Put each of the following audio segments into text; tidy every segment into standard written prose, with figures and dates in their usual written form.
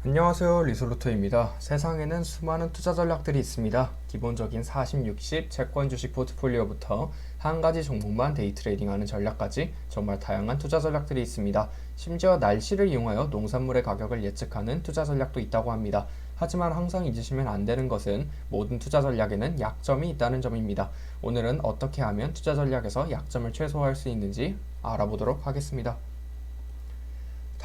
안녕하세요, 리솔루토입니다. 세상에는 수많은 투자 전략들이 있습니다. 기본적인 40, 60 채권 주식 포트폴리오부터 한 가지 종목만 데이 트레이딩하는 전략까지 정말 다양한 투자 전략들이 있습니다. 심지어 날씨를 이용하여 농산물의 가격을 예측하는 투자 전략도 있다고 합니다. 하지만 항상 잊으시면 안 되는 것은 모든 투자 전략에는 약점이 있다는 점입니다. 오늘은 어떻게 하면 투자 전략에서 약점을 최소화할 수 있는지 알아보도록 하겠습니다.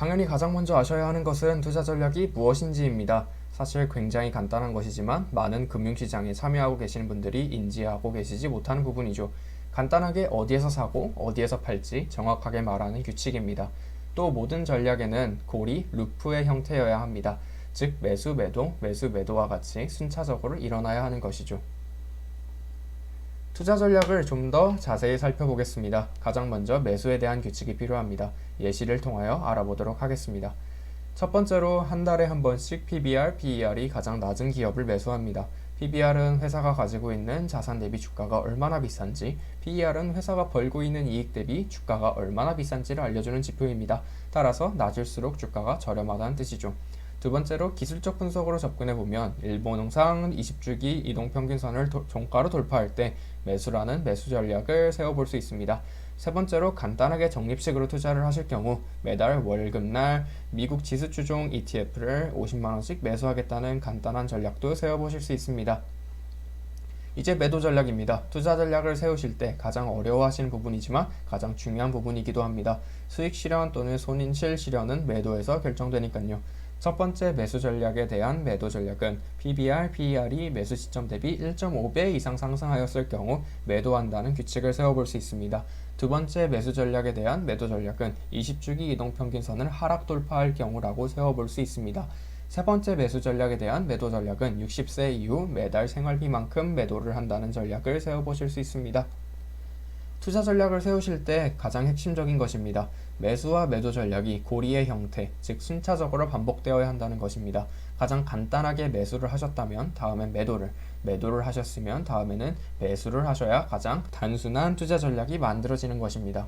당연히 가장 먼저 아셔야 하는 것은 투자 전략이 무엇인지입니다. 사실 굉장히 간단한 것이지만 많은 금융시장에 참여하고 계시는 분들이 인지하고 계시지 못하는 부분이죠. 간단하게 어디에서 사고 어디에서 팔지 정확하게 말하는 규칙입니다. 또 모든 전략에는 고리, 루프의 형태여야 합니다. 즉 매수, 매도, 매수, 매도와 같이 순차적으로 일어나야 하는 것이죠. 투자 전략을 좀 더 자세히 살펴보겠습니다. 가장 먼저 매수에 대한 규칙이 필요합니다. 예시를 통하여 알아보도록 하겠습니다. 첫 번째로 한 달에 한 번씩 PBR, PER이 가장 낮은 기업을 매수합니다. PBR은 회사가 가지고 있는 자산 대비 주가가 얼마나 비싼지, PER은 회사가 벌고 있는 이익 대비 주가가 얼마나 비싼지를 알려주는 지표입니다. 따라서 낮을수록 주가가 저렴하다는 뜻이죠. 두 번째로 기술적 분석으로 접근해보면 일본흥상 20주기 이동평균선을 종가로 돌파할 때 매수라는 매수 전략을 세워볼 수 있습니다. 세 번째로 간단하게 적립식으로 투자를 하실 경우 매달 월급날 미국 지수 추종 ETF를 50만원씩 매수하겠다는 간단한 전략도 세워보실 수 있습니다. 이제 매도 전략입니다. 투자 전략을 세우실 때 가장 어려워하시는 부분이지만 가장 중요한 부분이기도 합니다. 수익 실현 또는 손실 실현은 매도에서 결정되니까요. 첫 번째 매수 전략에 대한 매도 전략은 PBR, PER이 매수 시점 대비 1.5배 이상 상승하였을 경우 매도한다는 규칙을 세워볼 수 있습니다. 두 번째 매수 전략에 대한 매도 전략은 20주기 이동평균선을 하락 돌파할 경우라고 세워볼 수 있습니다. 세 번째 매수 전략에 대한 매도 전략은 60세 이후 매달 생활비만큼 매도를 한다는 전략을 세워보실 수 있습니다. 투자 전략을 세우실 때 가장 핵심적인 것입니다. 매수와 매도 전략이 고리의 형태, 즉 순차적으로 반복되어야 한다는 것입니다. 가장 간단하게 매수를 하셨다면 다음엔 매도를 하셨으면 다음에는 매수를 하셔야 가장 단순한 투자 전략이 만들어지는 것입니다.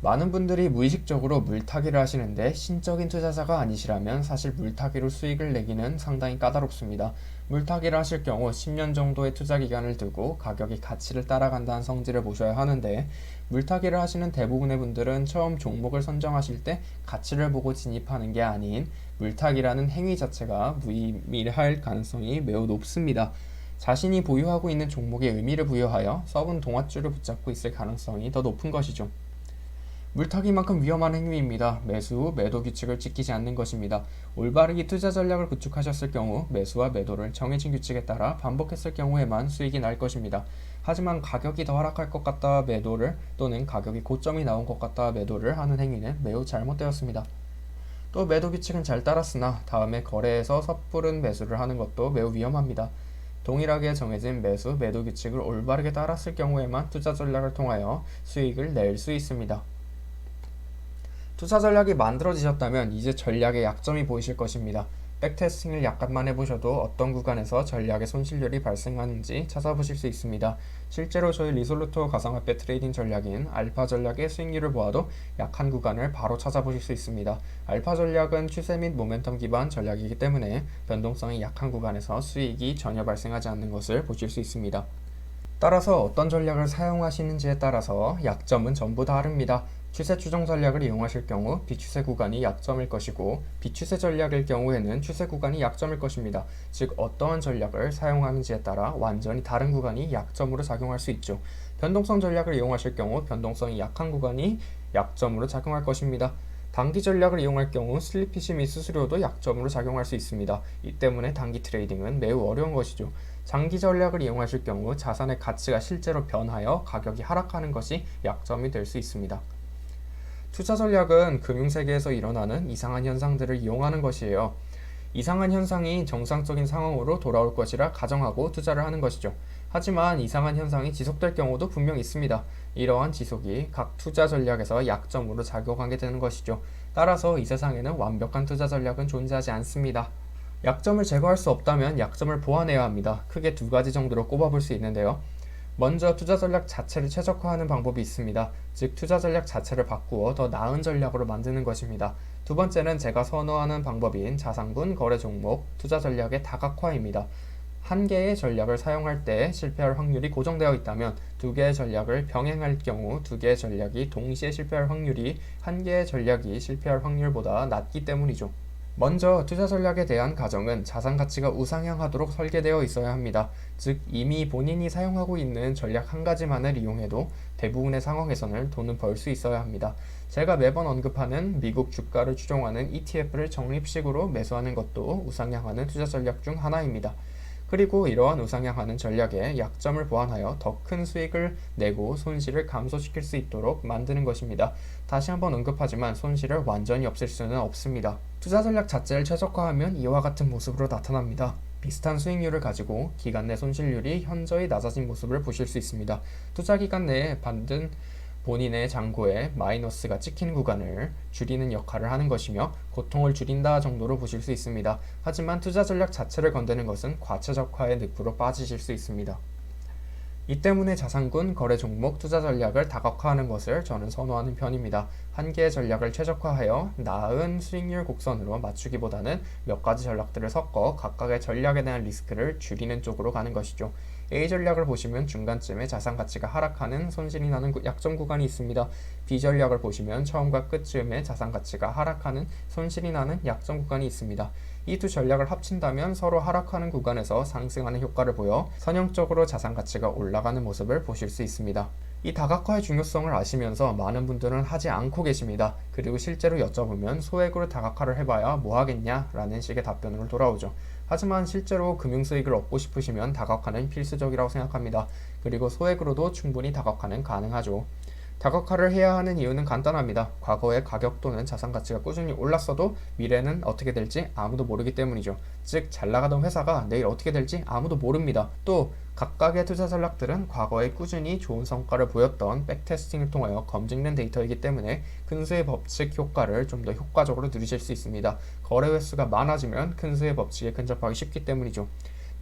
많은 분들이 무의식적으로 물타기를 하시는데 신적인 투자자가 아니시라면 사실 물타기로 수익을 내기는 상당히 까다롭습니다. 물타기를 하실 경우 10년 정도의 투자 기간을 두고 가격이 가치를 따라간다는 성질을 보셔야 하는데 물타기를 하시는 대부분의 분들은 처음 종목을 선정하실 때 가치를 보고 진입하는 게 아닌 물타기라는 행위 자체가 무의미할 가능성이 매우 높습니다. 자신이 보유하고 있는 종목에 의미를 부여하여 썩은 동아줄을 붙잡고 있을 가능성이 더 높은 것이죠. 물타기만큼 위험한 행위입니다. 매수 후 매도 규칙을 지키지 않는 것입니다. 올바르게 투자 전략을 구축하셨을 경우 매수와 매도를 정해진 규칙에 따라 반복했을 경우에만 수익이 날 것입니다. 하지만 가격이 더 하락할 것 같다 매도를 또는 가격이 고점이 나온 것 같다 매도를 하는 행위는 매우 잘못되었습니다. 또 매도 규칙은 잘 따랐으나 다음에 거래에서 섣부른 매수를 하는 것도 매우 위험합니다. 동일하게 정해진 매수, 매도 규칙을 올바르게 따랐을 경우에만 투자 전략을 통하여 수익을 낼 수 있습니다. 투자 전략이 만들어지셨다면 이제 전략의 약점이 보이실 것입니다. 백테스팅을 약간만 해보셔도 어떤 구간에서 전략의 손실률이 발생하는지 찾아보실 수 있습니다. 실제로 저희 리솔루토 가상화폐 트레이딩 전략인 알파 전략의 수익률을 보아도 약한 구간을 바로 찾아보실 수 있습니다. 알파 전략은 추세 및 모멘텀 기반 전략이기 때문에 변동성이 약한 구간에서 수익이 전혀 발생하지 않는 것을 보실 수 있습니다. 따라서 어떤 전략을 사용하시는지에 따라서 약점은 전부 다릅니다. 추세 추종 전략을 이용하실 경우 비추세 구간이 약점일 것이고 비추세 전략일 경우에는 추세 구간이 약점일 것입니다. 즉 어떠한 전략을 사용하는지에 따라 완전히 다른 구간이 약점으로 작용할 수 있죠. 변동성 전략을 이용하실 경우 변동성이 약한 구간이 약점으로 작용할 것입니다. 단기 전략을 이용할 경우 슬리피시 및 수수료도 약점으로 작용할 수 있습니다. 이 때문에 단기 트레이딩은 매우 어려운 것이죠. 장기 전략을 이용하실 경우 자산의 가치가 실제로 변하여 가격이 하락하는 것이 약점이 될 수 있습니다. 투자 전략은 금융세계에서 일어나는 이상한 현상들을 이용하는 것이에요. 이상한 현상이 정상적인 상황으로 돌아올 것이라 가정하고 투자를 하는 것이죠. 하지만 이상한 현상이 지속될 경우도 분명 있습니다. 이러한 지속이 각 투자 전략에서 약점으로 작용하게 되는 것이죠. 따라서 이 세상에는 완벽한 투자 전략은 존재하지 않습니다. 약점을 제거할 수 없다면 약점을 보완해야 합니다. 크게 두 가지 정도로 꼽아볼 수 있는데요. 먼저 투자 전략 자체를 최적화하는 방법이 있습니다. 즉 투자 전략 자체를 바꾸어 더 나은 전략으로 만드는 것입니다. 두 번째는 제가 선호하는 방법인 자산군, 거래 종목, 투자 전략의 다각화입니다. 한 개의 전략을 사용할 때 실패할 확률이 고정되어 있다면 두 개의 전략을 병행할 경우 두 개의 전략이 동시에 실패할 확률이 한 개의 전략이 실패할 확률보다 낮기 때문이죠. 먼저 투자 전략에 대한 가정은 자산 가치가 우상향하도록 설계되어 있어야 합니다. 즉 이미 본인이 사용하고 있는 전략 한 가지만을 이용해도 대부분의 상황에서는 돈을 벌 수 있어야 합니다. 제가 매번 언급하는 미국 주가를 추종하는 ETF를 적립식으로 매수하는 것도 우상향하는 투자 전략 중 하나입니다. 그리고 이러한 우상향하는 전략의 약점을 보완하여 더 큰 수익을 내고 손실을 감소시킬 수 있도록 만드는 것입니다. 다시 한번 언급하지만 손실을 완전히 없앨 수는 없습니다. 투자 전략 자체를 최적화하면 이와 같은 모습으로 나타납니다. 비슷한 수익률을 가지고 기간 내 손실률이 현저히 낮아진 모습을 보실 수 있습니다. 투자 기간 내에 받은 본인의 잔고에 마이너스가 찍히는 구간을 줄이는 역할을 하는 것이며 고통을 줄인다 정도로 보실 수 있습니다. 하지만 투자 전략 자체를 건드는 것은 과체적화의 늪으로 빠지실 수 있습니다. 이 때문에 자산군, 거래 종목, 투자 전략을 다각화하는 것을 저는 선호하는 편입니다. 한 개의 전략을 최적화하여 나은 수익률 곡선으로 맞추기보다는 몇 가지 전략들을 섞어 각각의 전략에 대한 리스크를 줄이는 쪽으로 가는 것이죠. A 전략을 보시면 중간쯤에 자산 가치가 하락하는 손실이 나는 약점 구간이 있습니다. B 전략을 보시면 처음과 끝쯤에 자산 가치가 하락하는 손실이 나는 약점 구간이 있습니다. 이 두 전략을 합친다면 서로 하락하는 구간에서 상승하는 효과를 보여 선형적으로 자산 가치가 올라가는 모습을 보실 수 있습니다. 이 다각화의 중요성을 아시면서 많은 분들은 하지 않고 계십니다. 그리고 실제로 여쭤보면 소액으로 다각화를 해봐야 뭐 하겠냐 라는 식의 답변으로 돌아오죠. 하지만 실제로 금융수익을 얻고 싶으시면 다각화는 필수적이라고 생각합니다. 그리고 소액으로도 충분히 다각화는 가능하죠. 다각화를 해야 하는 이유는 간단합니다. 과거의 가격 또는 자산 가치가 꾸준히 올랐어도 미래는 어떻게 될지 아무도 모르기 때문이죠. 즉 잘 나가던 회사가 내일 어떻게 될지 아무도 모릅니다. 또 각각의 투자 전략들은 과거에 꾸준히 좋은 성과를 보였던 백테스팅을 통하여 검증된 데이터이기 때문에 큰 수의 법칙 효과를 좀 더 효과적으로 누리실 수 있습니다. 거래 횟수가 많아지면 큰 수의 법칙에 근접하기 쉽기 때문이죠.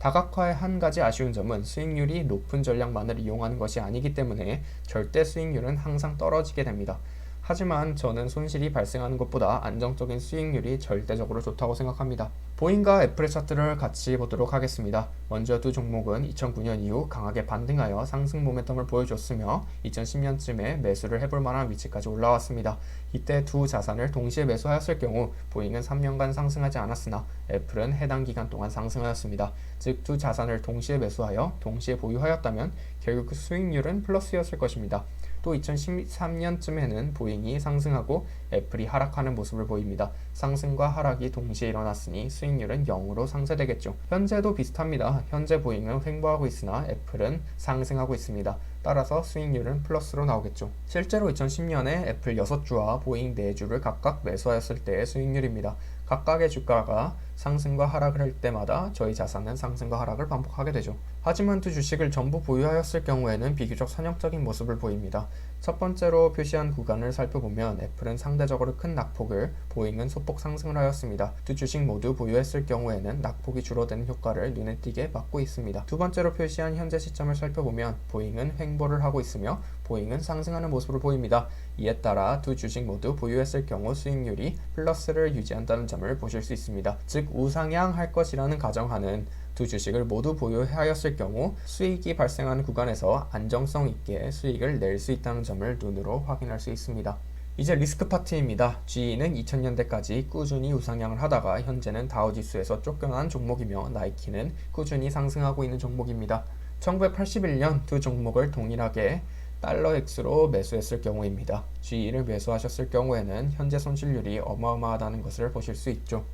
다각화의 한 가지 아쉬운 점은 수익률이 높은 전략만을 이용하는 것이 아니기 때문에 절대 수익률은 항상 떨어지게 됩니다. 하지만 저는 손실이 발생하는 것보다 안정적인 수익률이 절대적으로 좋다고 생각합니다. 보잉과 애플의 차트를 같이 보도록 하겠습니다. 먼저 두 종목은 2009년 이후 강하게 반등하여 상승 모멘텀을 보여줬으며 2010년쯤에 매수를 해볼 만한 위치까지 올라왔습니다. 이때 두 자산을 동시에 매수하였을 경우 보잉은 3년간 상승하지 않았으나 애플은 해당 기간 동안 상승하였습니다. 즉 두 자산을 동시에 매수하여 동시에 보유하였다면 결국 그 수익률은 플러스였을 것입니다. 또 2013년쯤에는 보잉이 상승하고 애플이 하락하는 모습을 보입니다. 상승과 하락이 동시에 일어났으니 수익률은 0으로 상쇄되겠죠. 현재도 비슷합니다. 현재 보잉은 횡보하고 있으나 애플은 상승하고 있습니다. 따라서 수익률은 플러스로 나오겠죠. 실제로 2010년에 애플 6주와 보잉 4주를 각각 매수하였을 때의 수익률입니다. 각각의 주가가 상승과 하락을 할 때마다 저희 자산은 상승과 하락을 반복하게 되죠. 하지만 두 주식을 전부 보유하였을 경우에는 비교적 선형적인 모습을 보입니다. 첫 번째로 표시한 구간을 살펴보면 애플은 상대적으로 큰 낙폭을, 보잉은 소폭 상승을 하였습니다. 두 주식 모두 보유했을 경우에는 낙폭이 줄어드는 효과를 눈에 띄게 받고 있습니다. 두 번째로 표시한 현재 시점을 살펴보면 보잉은 횡보를 하고 있으며 보잉은 상승하는 모습을 보입니다. 이에 따라 두 주식 모두 보유했을 경우 수익률이 플러스를 유지한다는 점을 보실 수 있습니다. 즉 우상향할 것이라는 가정하는 두 주식을 모두 보유하였을 경우 수익이 발생하는 구간에서 안정성 있게 수익을 낼 수 있다는 점을 눈으로 확인할 수 있습니다. 이제 리스크 파트입니다. GE는 2000년대까지 꾸준히 우상향을 하다가 현재는 다우지수에서 쫓겨난 종목이며 나이키는 꾸준히 상승하고 있는 종목입니다. 1981년 두 종목을 동일하게 달러 액수로 매수했을 경우입니다. GE를 매수하셨을 경우에는 현재 손실률이 어마어마하다는 것을 보실 수 있죠.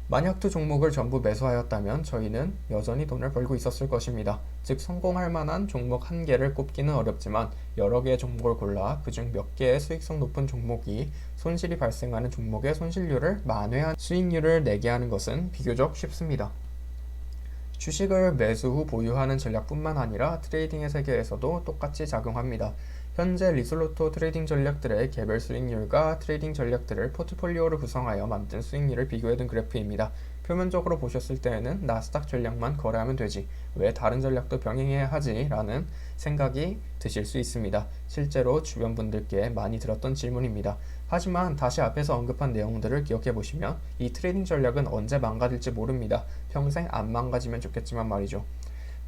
만약 두 종목을 전부 매수하였다면 저희는 여전히 돈을 벌고 있었을 것입니다. 즉 성공할 만한 종목 한 개를 꼽기는 어렵지만 여러 개의 종목을 골라 그중 몇 개의 수익성 높은 종목이 손실이 발생하는 종목의 손실률을 만회한 수익률을 내게 하는 것은 비교적 쉽습니다. 주식을 매수 후 보유하는 전략뿐만 아니라 트레이딩의 세계에서도 똑같이 작용합니다. 현재 리솔루토 트레이딩 전략들의 개별 수익률과 트레이딩 전략들을 포트폴리오로 구성하여 만든 수익률을 비교해둔 그래프입니다. 표면적으로 보셨을 때에는 나스닥 전략만 거래하면 되지, 왜 다른 전략도 병행해야 하지? 라는 생각이 드실 수 있습니다. 실제로 주변 분들께 많이 들었던 질문입니다. 하지만 다시 앞에서 언급한 내용들을 기억해 보시면 이 트레이딩 전략은 언제 망가질지 모릅니다. 평생 안 망가지면 좋겠지만 말이죠.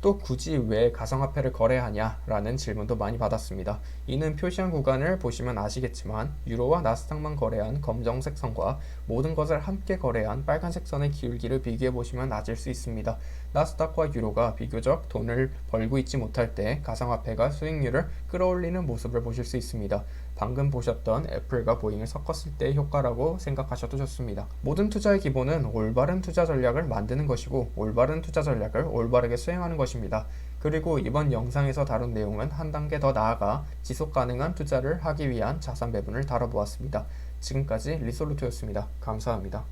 또 굳이 왜 가상화폐를 거래하냐라는 질문도 많이 받았습니다. 이는 표시한 구간을 보시면 아시겠지만 유로와 나스닥만 거래한 검정색 선과 모든 것을 함께 거래한 빨간색 선의 기울기를 비교해 보시면 아실 수 있습니다. 나스닥과 유로가 비교적 돈을 벌고 있지 못할 때 가상화폐가 수익률을 끌어올리는 모습을 보실 수 있습니다. 방금 보셨던 애플과 보잉을 섞었을 때의 효과라고 생각하셔도 좋습니다. 모든 투자의 기본은 올바른 투자 전략을 만드는 것이고 올바른 투자 전략을 올바르게 수행하는 것입니다. 그리고 이번 영상에서 다룬 내용은 한 단계 더 나아가 지속 가능한 투자를 하기 위한 자산 배분을 다뤄보았습니다. 지금까지 리솔루트였습니다. 감사합니다.